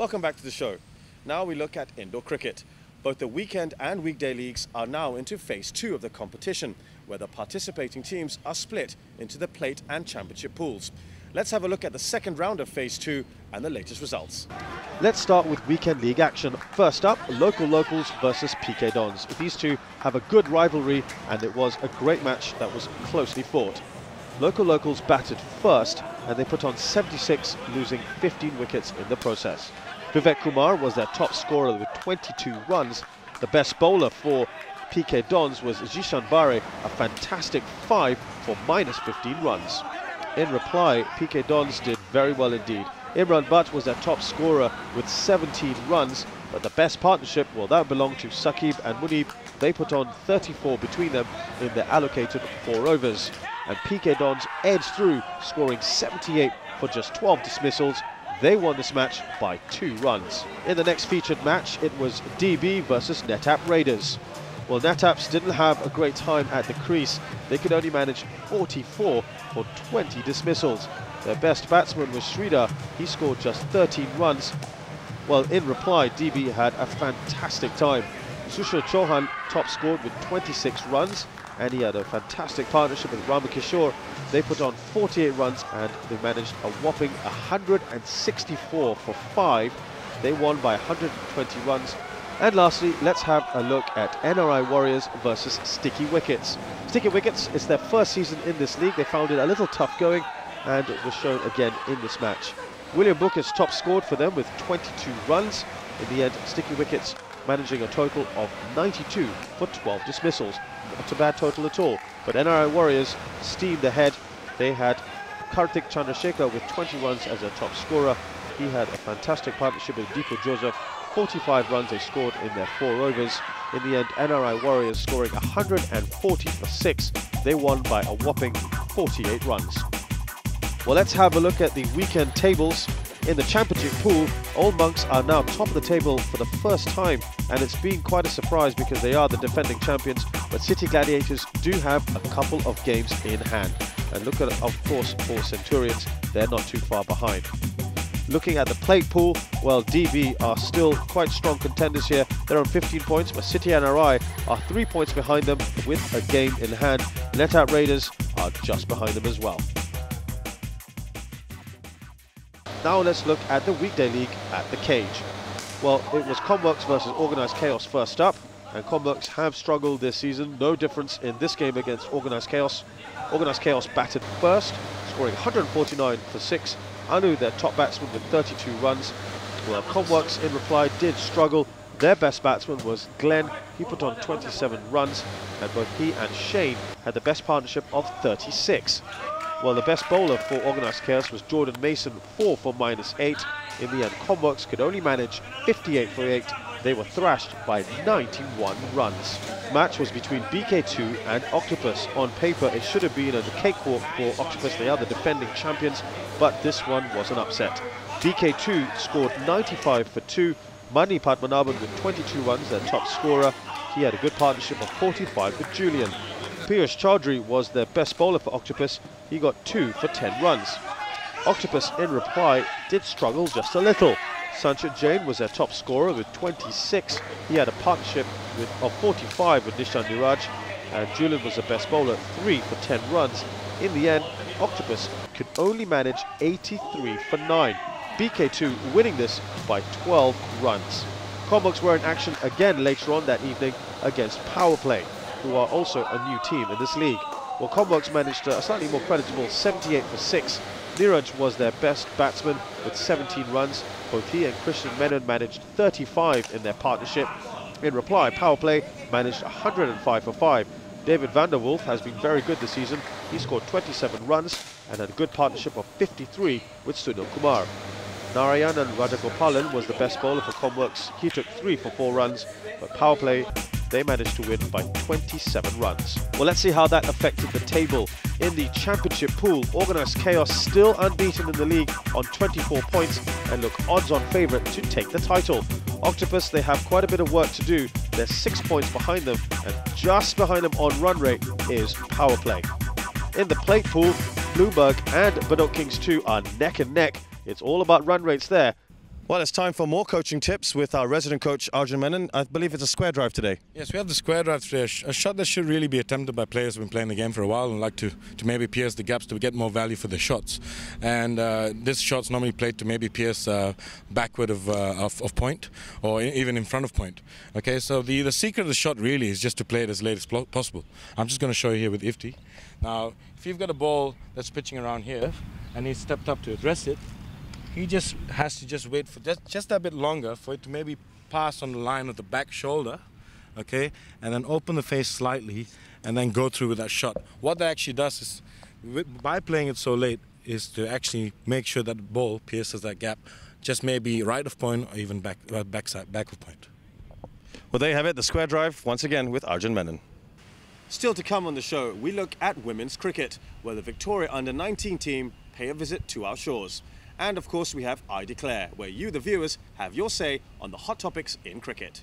Welcome back to the show. Now we look at indoor cricket. Both the weekend and weekday leagues are now into phase 2 of the competition, where the participating teams are split into the plate and championship pools. Let's have a look at the second round of phase 2 and the latest results. Let's start with weekend league action. First up, Local Locals versus PK Dons. These two have a good rivalry and it was a great match that was closely fought. Local Locals batted first and they put on 76, losing 15 wickets in the process. Vivek Kumar was their top scorer with 22 runs. The best bowler for PK Dons was Jishan Bare, a fantastic 5 for -15 runs. In reply, PK Dons did very well indeed. Imran Butt was their top scorer with 17 runs, but the best partnership, well, that belonged to Saqib and Munib. They put on 34 between them in their allocated 4 overs. And PK Dons edged through, scoring 78 for just 12 dismissals. They won this match by 2 runs. In the next featured match, it was DB versus NetApp Raiders. Well, NetApps didn't have a great time at the crease. They could only manage 44 for 20 dismissals. Their best batsman was Sridhar. He scored just 13 runs. Well, in reply, DB had a fantastic time. Sushil Chauhan top scored with 26 runs, and he had a fantastic partnership with Ramakishore. They put on 48 runs and they managed a whopping 164 for 5. They won by 120 runs. And lastly, let's have a look at NRI Warriors versus Sticky Wickets. Sticky Wickets, it's their first season in this league. They found it a little tough going, and it was shown again in this match. William Booker's top scored for them with 22 runs. In the end, Sticky Wickets managing a total of 92 for 12 dismissals. Not a bad total at all. But NRI Warriors steamed ahead. They had Karthik Chandrasekhar with 20 runs as their top scorer. He had a fantastic partnership with Deepu Joseph. 45 runs they scored in their 4 overs. In the end, NRI Warriors scoring 140 for 6. They won by a whopping 48 runs. Well, let's have a look at the weekend tables. In the championship pool, Old Monks are now top of the table for the first time, and it's been quite a surprise because they are the defending champions, but City Gladiators do have a couple of games in hand. And look at, of course, for Centurions, they're not too far behind. Looking at the plate pool, well, DB are still quite strong contenders here. They're on 15 points, but City NRI are 3 points behind them with a game in hand. NetApp Raiders are just behind them as well. Now let's look at the weekday league at the cage. Well, it was Comworks versus Organised Chaos first up, and Comworks have struggled this season. No difference in this game against Organised Chaos. Organised Chaos batted first, scoring 149 for 6. Anu, their top batsman, with 32 runs. Well, Comworks in reply did struggle. Their best batsman was Glenn. He put on 27 runs, and both he and Shane had the best partnership of 36. Well, the best bowler for Organised Chaos was Jordan Mason, 4 for -8. In the end, Comworks could only manage 58 for 8. They were thrashed by 91 runs. The match was between BK2 and Octopus. On paper, it should have been a cakewalk for Octopus. They are the defending champions, but this one was an upset. BK2 scored 95 for 2. Mani Padmanabhan with 22 runs, their top scorer. He had a good partnership of 45 with Julian. Piyush Chaudhary was their best bowler for Octopus. He got 2 for 10 runs. Octopus, in reply, did struggle just a little. Sanchit Jain was their top scorer with 26. He had a partnership of 45 with Nishan Niraj, and Julian was the best bowler, 3 for 10 runs. In the end, Octopus could only manage 83 for 9. BK2 winning this by 12 runs. Comworks were in action again later on that evening against Powerplay, who are also a new team in this league. Well, Comworks managed a slightly more creditable 78 for 6. Niraj was their best batsman with 17 runs. Both he and Christian Menon managed 35 in their partnership. In reply, Powerplay managed 105 for 5. David van der Wolf has been very good this season. He scored 27 runs and had a good partnership of 53 with Sunil Kumar. Narayanan Rajagopalan was the best bowler for Comworks. He took 3 for 4 runs, but Powerplay, they managed to win by 27 runs. Well, let's see how that affected the table. In the championship pool, Organised Chaos still unbeaten in the league on 24 points and look odds-on favourite to take the title. Octopus, they have quite a bit of work to do. They're 6 points behind them, and just behind them on run rate is Powerplay. In the plate pool, Bloomberg and Badok Kings 2 are neck and neck. It's all about run rates there. Well, it's time for more coaching tips with our resident coach, Arjun Menon. I believe it's a square drive today. Yes, we have the square drive today, a shot that should really be attempted by players who've been playing the game for a while and like to maybe pierce the gaps to get more value for their shots. And this shot's normally played to maybe pierce backward of point or even in front of point. Okay, so the secret of the shot really is just to play it as late as possible. I'm just going to show you here with Ifti. Now, if you've got a ball that's pitching around here and he's stepped up to address it, he just has to wait for just a bit longer for it to maybe pass on the line of the back shoulder, okay, and then open the face slightly and then go through with that shot. What that actually does is, by playing it so late, is to actually make sure that the ball pierces that gap, just maybe right of point or even back of point. Well, there you have it, the square drive, once again with Arjun Menon. Still to come on the show, we look at women's cricket, where the Victoria Under-19 team pay a visit to our shores. And of course we have I Declare, where you, the viewers, have your say on the hot topics in cricket.